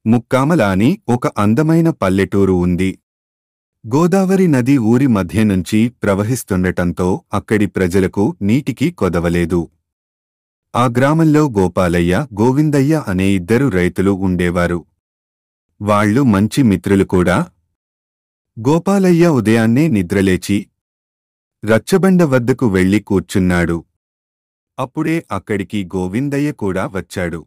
ముక్కామల అని ఒక అందమైన పల్లెటూరు ఉంది. గోదావరి నది ఊరి మధ్య నుంచి ప్రవహిస్తుండటంతో అక్కడి ప్రజలకు నీటికి కొదవలేదు. ఆ గ్రామంలో గోపాలయ్య, గోవిందయ్య అనే ఇద్దరు రైతులు ఉండేవారు. వాళ్ళు మంచి మిత్రులు కూడా. గోపాలయ్య ఉదయాన్నే నిద్రలేచి రచ్చబండ వద్దకు వెళ్లి కూర్చున్నాడు. అప్పుడే అక్కడికి గోవిందయ్య కూడా వచ్చాడు.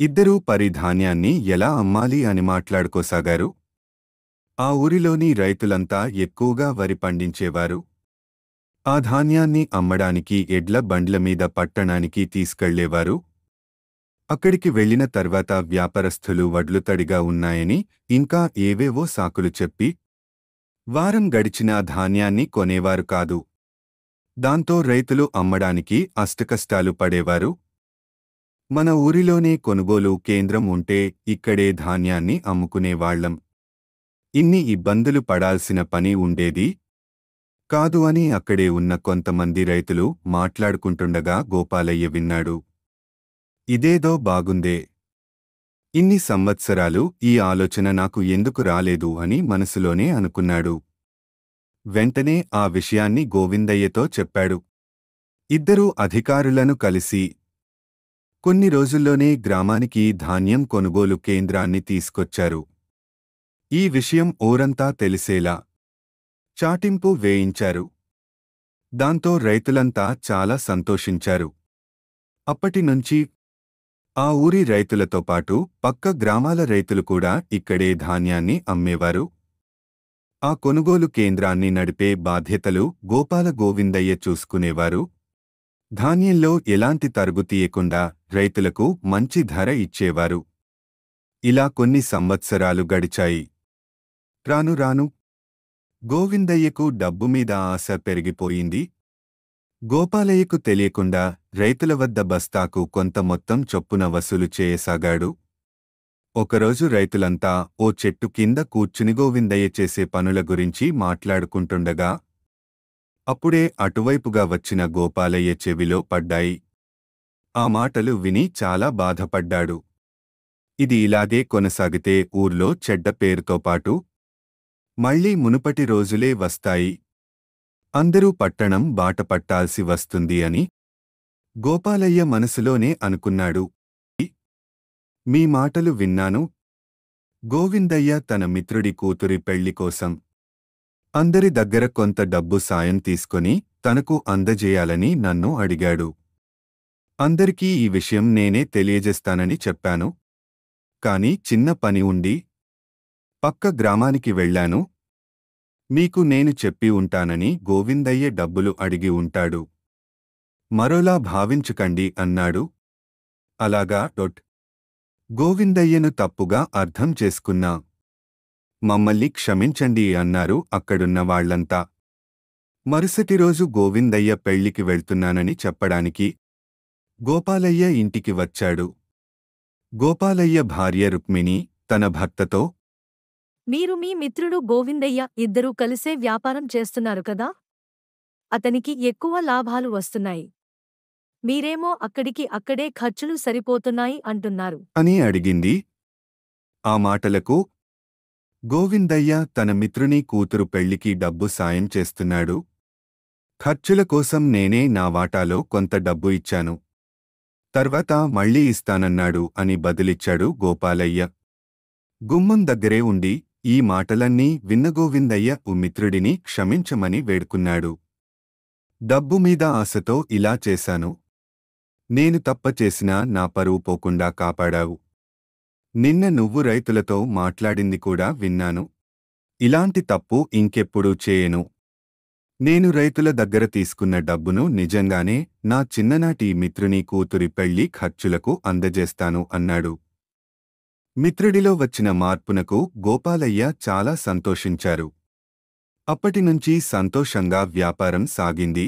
ఇద్దరూ పరిధాన్యాన్ని ఎలా అమ్మాలి అని మాట్లాడుకోసాగారు. ఆ ఊరిలోని రైతులంతా ఎక్కువగా వరి పండించేవారు. ఆ ధాన్యాన్ని అమ్మడానికి ఎడ్ల బండ్ల మీద పట్టణానికి తీసుకెళ్లేవారు. అక్కడికి వెళ్లిన తర్వాత వ్యాపారస్థులు వడ్లు తడిగా ఉన్నాయని, ఇంకా ఏవేవో సాకులు చెప్పి వారం గడిచినా ధాన్యాన్ని కొనేవారు కాదు. దాంతో రైతులు అమ్మడానికి అష్టకష్టాలు పడేవారు. మన ఊరిలోనే కొనుగోలు కేంద్రం ఉంటే ఇక్కడే ధాన్యాన్ని అమ్ముకునేవాళ్లం. ఇన్ని ఇబ్బందులు పడాల్సిన పని ఉండేది కాదు అని అక్కడే ఉన్న కొంతమంది రైతులు మాట్లాడుకుంటుండగా గోపాలయ్య విన్నాడు. ఇదేదో బాగుందే, ఇన్ని సంవత్సరాలు ఈ ఆలోచన నాకు ఎందుకు రాలేదు అని మనసులోనే అనుకున్నాడు. వెంటనే ఆ విషయాన్ని గోవిందయ్యతో చెప్పాడు. ఇద్దరూ అధికారులను కలిసి కొన్ని రోజుల్లోనే గ్రామానికి ధాన్యం కొనుగోలు కేంద్రాన్ని తీసుకొచ్చారు. ఈ విషయం ఊరంతా తెలిసేలా చాటింపు వేయించారు. దాంతో రైతులంతా చాలా సంతోషించారు. అప్పటినుంచి ఆ ఊరి రైతులతో పాటు పక్క గ్రామాల రైతులు కూడా ఇక్కడే ధాన్యాన్ని అమ్మేవారు. ఆ కొనుగోలు కేంద్రాన్ని నడిపే బాధ్యతలు గోపాల గోవిందయ్య చూసుకునేవారు. ధాన్యంలో ఎలాంటి తరుగు తీయకుండా రైతులకు మంచి ధర ఇచ్చేవారు. ఇలా కొన్ని సంవత్సరాలు గడిచాయి. రాను రాను గోవిందయ్యకు డబ్బు మీద ఆశ పెరిగిపోయింది. గోపాలయ్యకు తెలియకుండా రైతుల వద్ద బస్తాకు కొంత మొత్తం చొప్పున వసూలు చేయసాగాడు. ఒకరోజు రైతులంతా ఓ చెట్టు కింద కూర్చుని గోవిందయ్య చేసే పనుల గురించి మాట్లాడుకుంటుండగా అప్పుడే అటువైపుగా వచ్చిన గోపాలయ్య చెవిలో పడ్డాయి. ఆ మాటలు విని చాలా బాధపడ్డాడు. ఇది ఇలాగే కొనసాగితే ఊర్లో చెడ్డ పేరుతో పాటు మళ్లీ మునుపటి రోజులే వస్తాయి, అందరూ పట్టణం బాట పట్టాల్సి వస్తుంది అని గోపాలయ్య మనసులోనే అనుకున్నాడు. మీ మాటలు విన్నాను. గోవిందయ్య తన మిత్రుడి కూతురి పెళ్లి కోసం అందరి దగ్గర కొంత డబ్బు సాయం తీసుకొని తనకు అందజేయాలని నన్ను అడిగాడు. అందరికీ ఈ విషయం నేనే తెలియజేస్తానని చెప్పాను. కాని చిన్న పని ఉండి పక్క గ్రామానికి వెళ్లాను. మీకు నేను చెప్పి ఉంటానని గోవిందయ్య డబ్బులు అడిగి ఉంటాడు. మరోలా భావించకండి అన్నాడు. అలాగా గోవిందయ్యను తప్పుగా అర్థం చేసుకున్నా. మమ్మల్ని క్షమించండి అన్నారు అక్కడున్న వాళ్లంతా. మరుసటి రోజు గోవిందయ్య పెళ్లికి వెళ్తున్నానని చెప్పడానికి గోపాలయ్య ఇంటికి వచ్చాడు. గోపాలయ్య భార్య రుక్మిణి తన భర్తతో, మీరు మీ మిత్రుడు గోవిందయ్య ఇద్దరూ కలిసే వ్యాపారం చేస్తున్నారు కదా? అతనికి ఎక్కువ లాభాలు వస్తున్నాయి. మీరేమో అక్కడికి అక్కడే ఖర్చులు సరిపోతున్నాయి అంటున్నారు అని అడిగింది. ఆ మాటలకు గోవిందయ్య తన మిత్రుని కూతురు పెళ్లికి డబ్బు సాయం చేస్తున్నాడు. ఖర్చుల కోసం నేనే నా వాటాలో కొంత డబ్బు ఇచ్చాను. తర్వాత మళ్లీ ఇస్తానన్నాడు అని బదులిచ్చాడు గోపాలయ్య. గుమ్మం దగ్గరే ఉండి ఈ మాటలన్నీ విన్న గోవిందయ్య మిత్రుడిని క్షమించమని వేడుకున్నాడు. డబ్బు మీద ఆశతో ఇలా చేశాను. నేను తప్ప చేసినా నా పరువు పోకుండా కాపాడావు. నిన్న నువ్వు రైతులతో మాట్లాడింది కూడా విన్నాను. ఇలాంటి తప్పు ఇంకెప్పుడూ చేయను. నేను రైతుల దగ్గర తీసుకున్న డబ్బును నిజంగానే నా చిన్ననాటి మిత్రుని కూతురి పెళ్లి ఖర్చులకు అందజేస్తాను అన్నాడు. మిత్రుడిలో వచ్చిన మార్పునకు గోపాలయ్య చాలా సంతోషించారు. అప్పటినుంచి సంతోషంగా వ్యాపారం సాగింది.